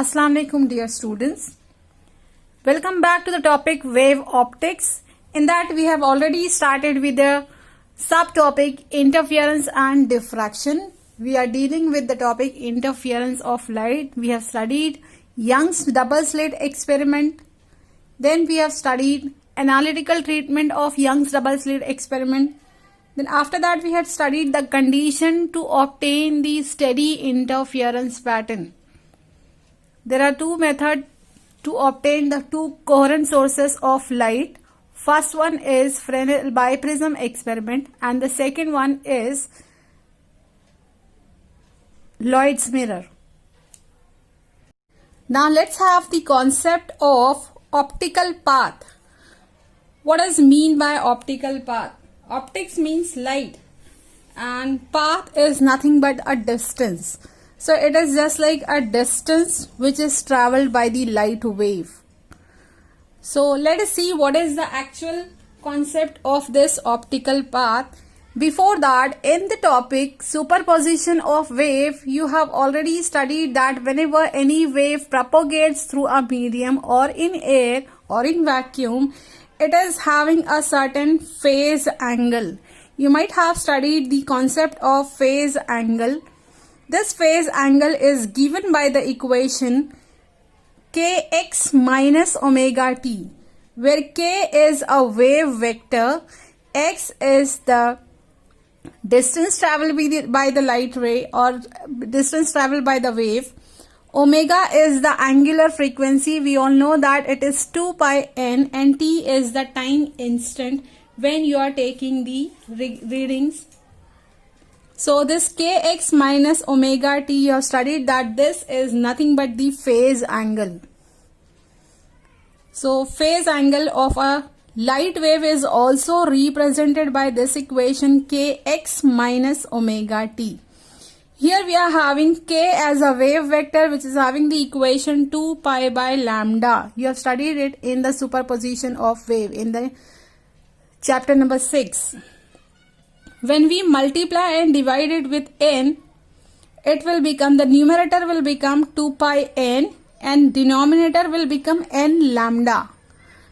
Assalamu alaikum dear students. Welcome back to the topic wave optics. In that we have already started with the subtopic interference and diffraction. We are dealing with the topic interference of light. We have studied Young's double slit experiment. Then we have studied analytical treatment of Young's double slit experiment. Then after that we had studied the condition to obtain the steady interference pattern. There are two methods to obtain the two coherent sources of light. First one is Fresnel biprism experiment and the second one is Lloyd's mirror. Now let's have the concept of optical path. What does mean by optical path? Optics means light and path is nothing but a distance. So it is just like a distance which is traveled by the light wave. So let us see what is the actual concept of this optical path. Before that, in the topic superposition of wave, you have already studied that whenever any wave propagates through a medium or in air or in vacuum, it is having a certain phase angle. You might have studied the concept of phase angle. This phase angle is given by the equation kx minus omega t, where k is a wave vector, x is the distance traveled by the light ray or distance traveled by the wave, omega is the angular frequency. We all know that it is 2 pi n and t is the time instant when you are taking the readings. So this kx minus omega t, you have studied that this is nothing but the phase angle. So phase angle of a light wave is also represented by this equation kx minus omega t. Here we are having k as a wave vector which is having the equation 2 pi by lambda. You have studied it in the superposition of wave in the chapter number 6. When we multiply and divide it with n, it will become, the numerator will become 2 pi n and denominator will become n lambda.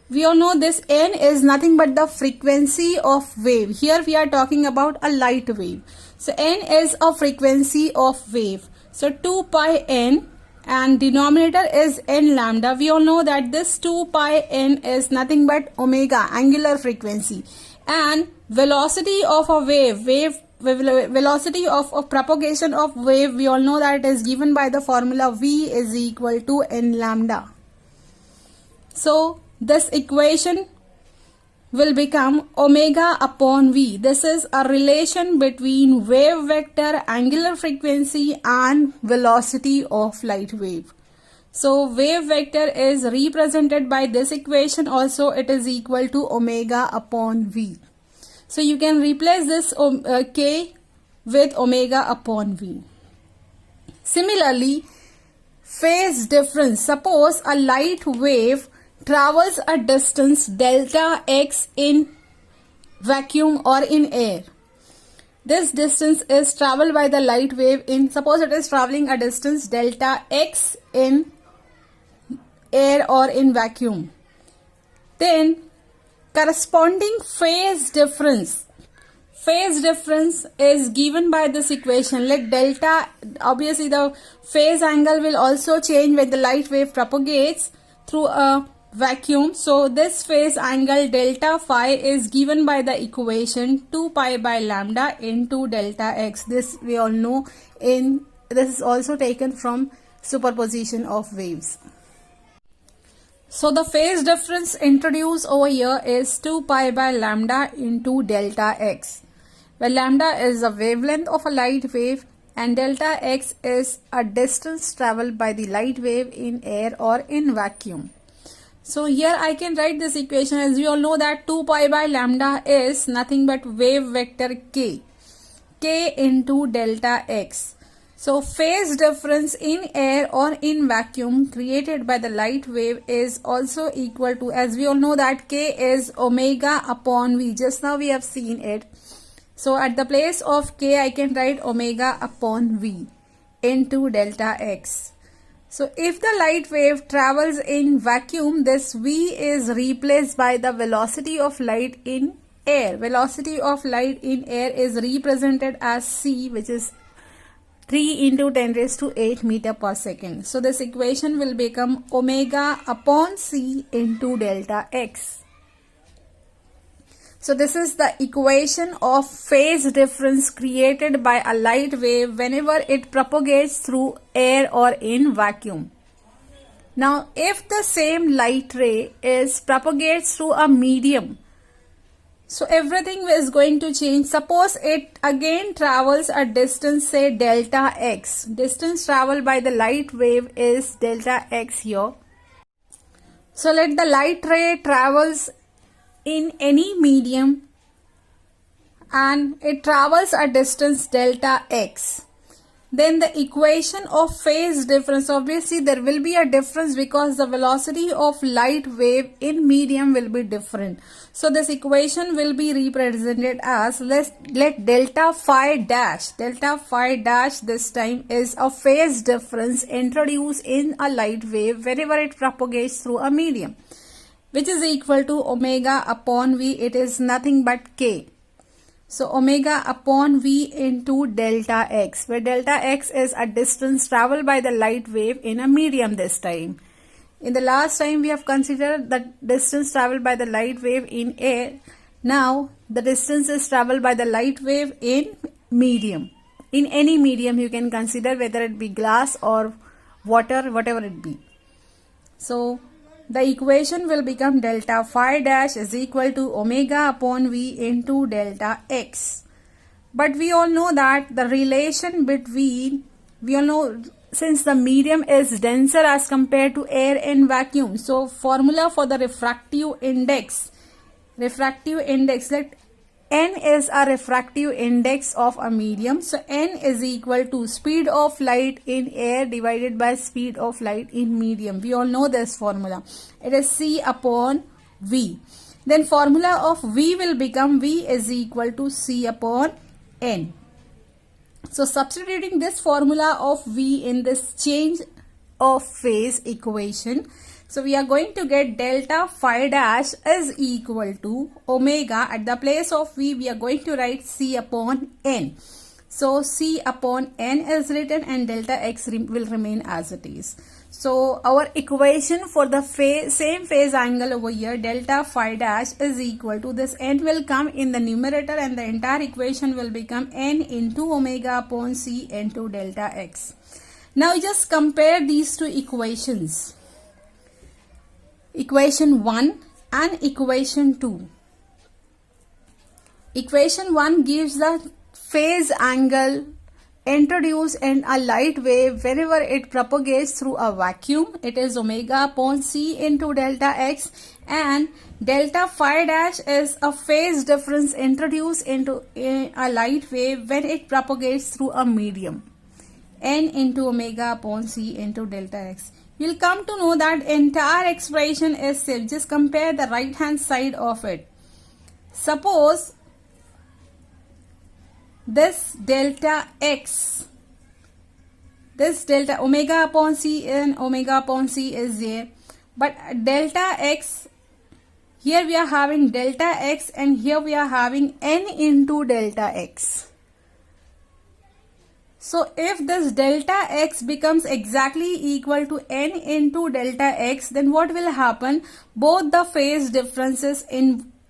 We all know this n is nothing but the frequency of wave. Here we are talking about a light wave. So n is a frequency of wave. So 2 pi n and denominator is n lambda. We all know that this 2 pi n is nothing but omega, angular frequency. And velocity of a velocity of propagation of wave, we all know that it is given by the formula v is equal to n lambda. So this equation will become omega upon v. This is a relation between wave vector, angular frequency and velocity of light wave. So wave vector is represented by this equation, also it is equal to omega upon v. So you can replace this k with omega upon v. Similarly, phase difference. Suppose a light wave travels a distance delta x in vacuum or in air. This distance is traveled by the light wave in, suppose it is traveling a distance delta x in air or in vacuum. Then corresponding phase difference is given by this equation. Let delta, obviously the phase angle will also change when the light wave propagates through a vacuum. So this phase angle delta phi is given by the equation 2 pi by lambda into delta x. This we all know, this is also taken from superposition of waves. So the phase difference introduced over here is 2 pi by lambda into delta x, where lambda is the wavelength of a light wave and delta x is a distance traveled by the light wave in air or in vacuum. So here I can write this equation, as we all know that 2 pi by lambda is nothing but wave vector k into delta x. So phase difference in air or in vacuum created by the light wave is also equal to, as we all know that k is omega upon v. Just now we have seen it. So at the place of k I can write omega upon v into delta x. So if the light wave travels in vacuum, this V is replaced by the velocity of light in air. Velocity of light in air is represented as c, which is 3 into 10 raised to 8 meter per second. So this equation will become omega upon c into delta x. So this is the equation of phase difference created by a light wave whenever it propagates through air or in vacuum. Now if the same light ray propagates through a medium, so everything is going to change. Suppose it again travels a distance, say delta x. Distance traveled by the light wave is delta x here. So let the light ray travels in any medium and it travels a distance delta x. Then the equation of phase difference, obviously there will be a difference because the velocity of light wave in medium will be different. So this equation will be represented as, let delta phi dash this time is a phase difference introduced in a light wave whenever it propagates through a medium, which is equal to omega upon v. It is nothing but k. So omega upon v into delta x, where delta x is a distance traveled by the light wave in a medium this time. In the last time we have considered the distance traveled by the light wave in air. Now the distance is traveled by the light wave in medium. In any medium you can consider, whether it be glass or water, whatever it be. So the equation will become delta phi dash is equal to omega upon v into delta x. But we all know that the relation between, we all know since the medium is denser as compared to air in vacuum. So formula for the refractive index, let n is a refractive index of a medium. So n is equal to speed of light in air divided by speed of light in medium. We all know this formula. It is c upon v. Then formula of v will become v is equal to c upon n. So substituting this formula of v in this change of phase equation, so we are going to get delta phi dash is equal to omega. At the place of v, we are going to write c upon n. So c upon n is written and delta x will remain as it is. So our equation for the same phase angle over here, delta phi dash is equal to, this n will come in the numerator and the entire equation will become n into omega upon c into delta x. Now just compare these two equations. Equation 1 and equation 2. Equation 1 gives the phase angle introduced in a light wave whenever it propagates through a vacuum. It is omega upon c into delta x, and delta phi dash is a phase difference introduced into a light wave when it propagates through a medium. N into omega upon c into delta x. You'll come to know that entire expression is same. Just compare the right hand side of it. Suppose this delta x, this delta omega upon c and omega upon c is there, but delta x, here we are having delta x and here we are having n into delta x. So if this delta x becomes exactly equal to n into delta x, then what will happen? Both the phase differences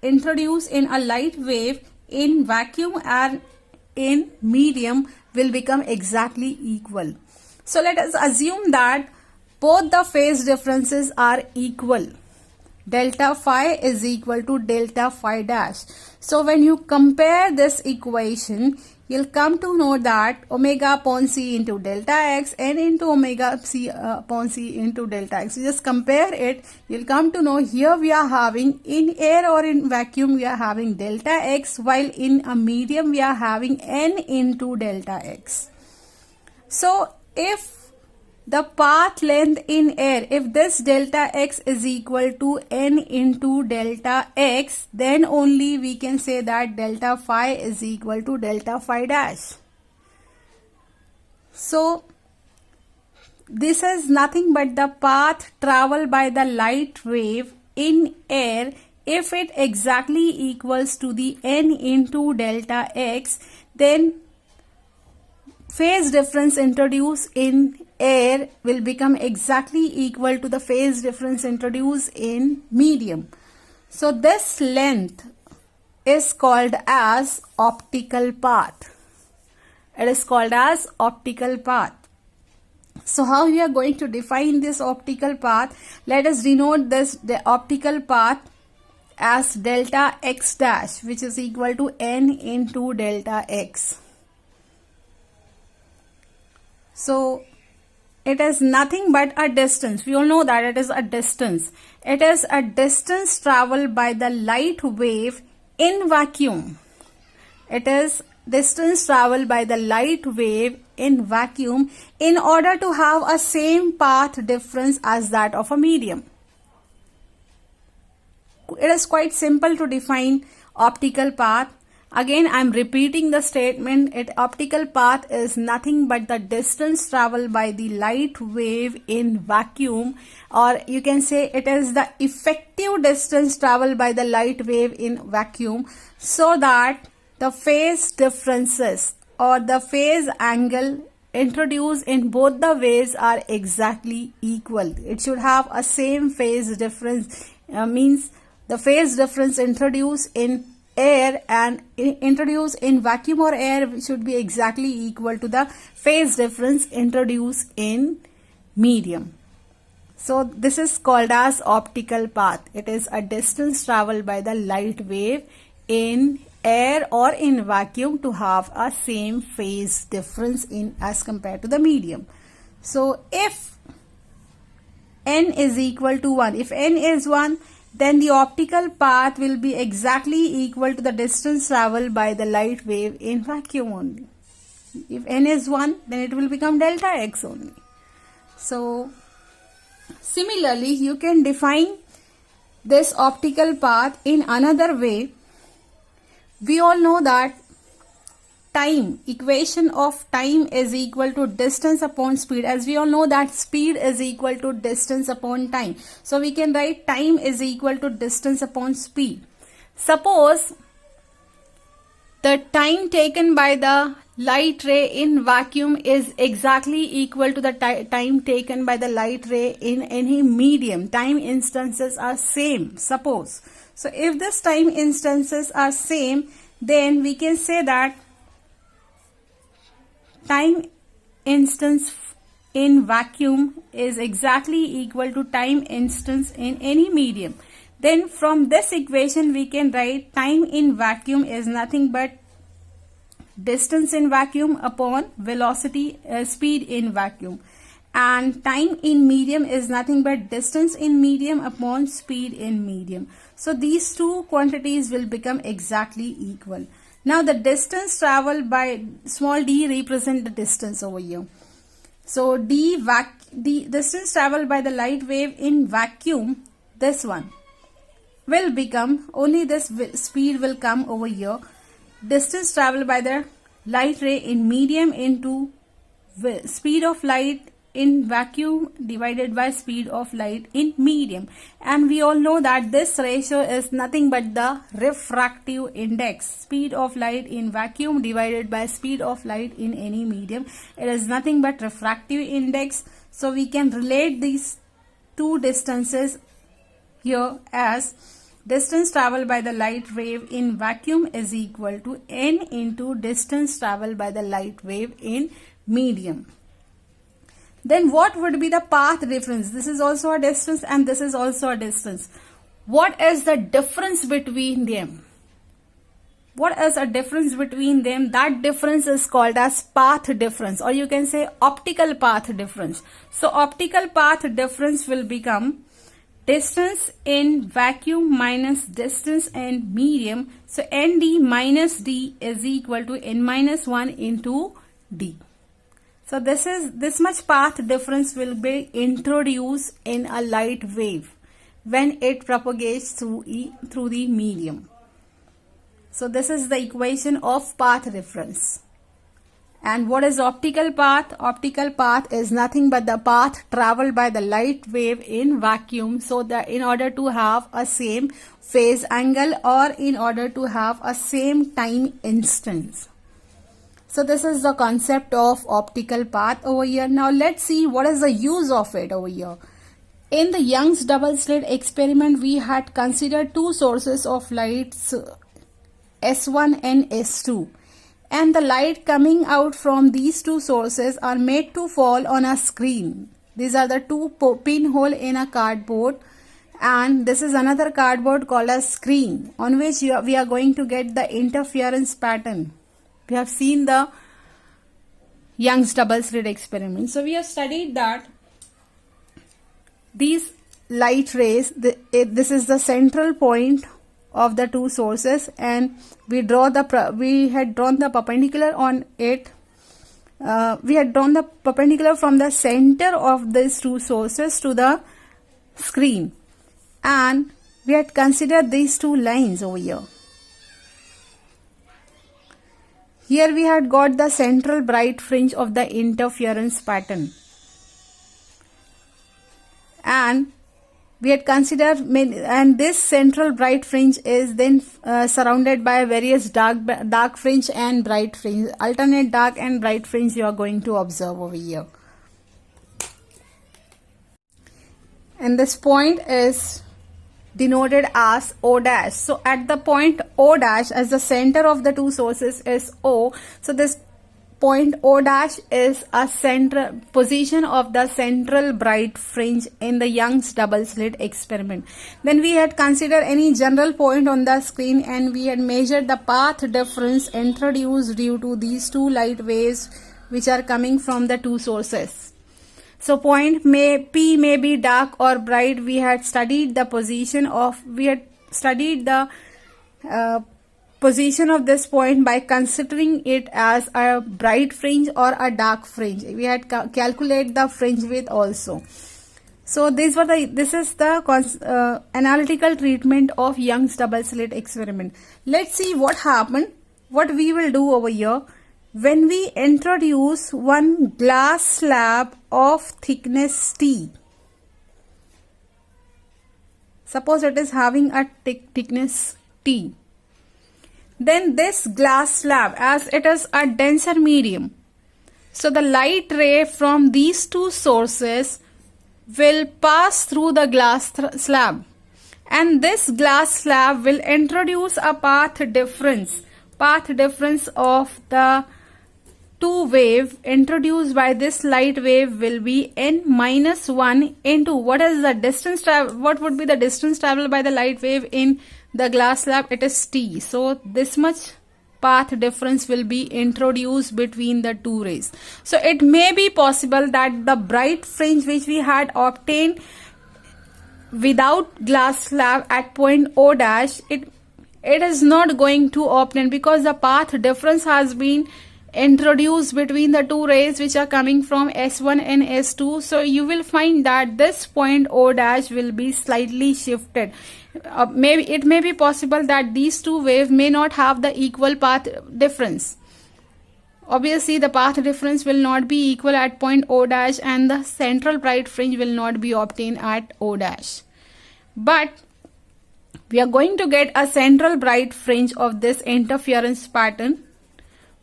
introduced in a light wave in vacuum and in medium will become exactly equal. So let us assume that both the phase differences are equal. Delta phi is equal to delta phi dash. So when you compare this equation, you'll come to know that omega upon c into delta x, n into omega c upon c into delta x. So just compare it. You'll come to know here we are having, in air or in vacuum we are having delta x, while in a medium we are having n into delta x. So if the path length in air, if this delta x is equal to n into delta x, then only we can say that delta phi is equal to delta phi dash. So this is nothing but the path traveled by the light wave in air. If it exactly equals to the n into delta x, then phase difference introduced in air will become exactly equal to the phase difference introduced in medium. So this length is called as optical path. It is called as optical path. So how we are going to define this optical path? Let us denote the optical path as delta x dash, which is equal to n into delta x. So it is nothing but a distance. We all know that it is a distance. It is a distance traveled by the light wave in vacuum. It is distance traveled by the light wave in vacuum in order to have a same path difference as that of a medium. It is quite simple to define optical path. Again, I am repeating the statement. Optical path is nothing but the distance traveled by the light wave in vacuum, or you can say it is the effective distance traveled by the light wave in vacuum, so that the phase differences or the phase angle introduced in both the waves are exactly equal. It should have a same phase difference, means the phase difference introduced in air and introduced in vacuum or air should be exactly equal to the phase difference introduced in medium. So this is called as optical path. It is a distance traveled by the light wave in air or in vacuum to have a same phase difference in as compared to the medium. So if n is equal to 1, if n is 1, then the optical path will be exactly equal to the distance traveled by the light wave in vacuum only. If n is 1, then it will become delta x only. So similarly, you can define this optical path in another way. We all know that time, equation of time is equal to distance upon speed. As we all know that speed is equal to distance upon time. So we can write time is equal to distance upon speed. Suppose the time taken by the light ray in vacuum is exactly equal to the time taken by the light ray in any medium. Time instances are same, suppose. So if this time instances are same, then we can say that time instance in vacuum is exactly equal to time instance in any medium. Then from this equation we can write time in vacuum is nothing but distance in vacuum upon velocity speed in vacuum, and time in medium is nothing but distance in medium upon speed in medium. So these two quantities will become exactly equal. Now the distance traveled by small d represent the distance over here. So the distance traveled by the light wave in vacuum, this one will become, only this speed will come over here. Distance traveled by the light ray in medium into speed of light in vacuum divided by speed of light in medium. And we all know that this ratio is nothing but the refractive index. Speed of light in vacuum divided by speed of light in any medium. It is nothing but refractive index. So we can relate these two distances here as distance traveled by the light wave in vacuum is equal to n into distance traveled by the light wave in medium. Then what would be the path difference? This is also a distance and this is also a distance. What is the difference between them? What is a difference between them? That difference is called as path difference, or you can say optical path difference. So optical path difference will become distance in vacuum minus distance in medium. So nd minus d is equal to n minus 1 into d. So this much path difference will be introduced in a light wave when it propagates through the medium. So this is the equation of path difference. And what is optical path? Optical path is nothing but the path traveled by the light wave in vacuum, so that in order to have a same phase angle or in order to have a same time instance. So this is the concept of optical path over here. Now let's see what is the use of it over here. In the Young's double slit experiment, we had considered two sources of lights, S1 and S2. And the light coming out from these two sources are made to fall on a screen. These are the two pinhole in a cardboard, and this is another cardboard called a screen, on which we are going to get the interference pattern. We have seen the Young's double slit experiment. So we have studied that these light rays, this is the central point of the two sources, and we had drawn the perpendicular on it. We had drawn the perpendicular from the center of these two sources to the screen, and we had considered these two lines over here. Here we had got the central bright fringe of the interference pattern, and we had considered, and this central bright fringe is then surrounded by various dark fringe and bright fringe, alternate dark and bright fringe you are going to observe over here. And this point is denoted as O dash. So at the point O dash, as the center of the two sources is O, so this point O dash is a central position of the central bright fringe in the Young's double slit experiment. Then we had considered any general point on the screen, and we had measured the path difference introduced due to these two light waves which are coming from the two sources. So point P may be dark or bright. We had studied the position of position of this point by considering it as a bright fringe or a dark fringe. We had calculated the fringe width also. So this is the analytical treatment of Young's double slit experiment. Let's see what happened. What we will do over here, when we introduce one glass slab of thickness T. Suppose it is having a thickness T. Then this glass slab, as it is a denser medium, so the light ray from these two sources will pass through the glass slab, and this glass slab will introduce a path difference of the two wave introduced by this light wave will be n-1 into what is the distance what would be the distance traveled by the light wave in the glass slab? It is T. So this much path difference will be introduced between the two rays. So it may be possible that the bright fringe which we had obtained without glass slab at point O dash, it is not going to obtain, because the path difference has been introduced between the two rays which are coming from S1 and S2. So you will find that this point O dash will be slightly shifted. Maybe it may be possible that these two waves may not have the equal path difference. Obviously the path difference will not be equal at point O dash, and the central bright fringe will not be obtained at O dash. But we are going to get a central bright fringe of this interference pattern,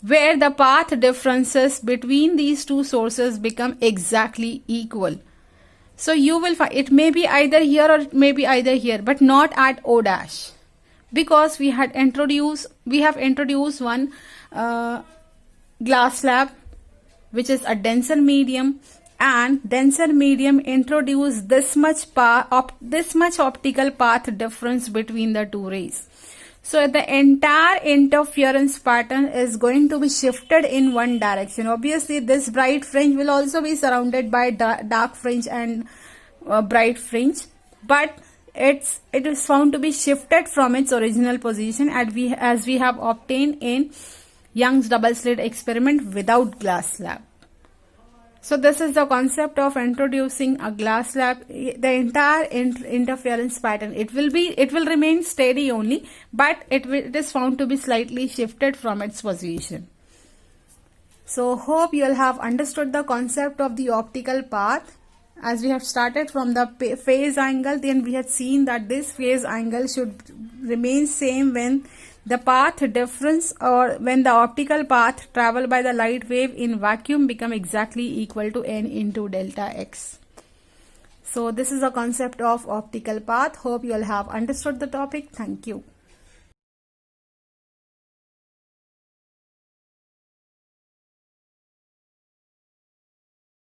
where the path differences between these two sources become exactly equal. So you will find it may be either here or it may be either here, but not at O dash, because we have introduced one glass slab which is a denser medium, and denser medium introduce this much optical path difference between the two rays. So the entire interference pattern is going to be shifted in one direction. Obviously this bright fringe will also be surrounded by dark fringe and bright fringe, but it is found to be shifted from its original position as we have obtained in Young's double slit experiment without glass slab. So this is the concept of introducing a glass slab. The entire interference pattern, it will remain steady only, but it is found to be slightly shifted from its position. So hope you'll have understood the concept of the optical path. As we have started from the phase angle, then we had seen that this phase angle should remain same when the path difference or when the optical path traveled by the light wave in vacuum become exactly equal to n into delta x. So this is the concept of optical path. Hope you all have understood the topic. Thank you.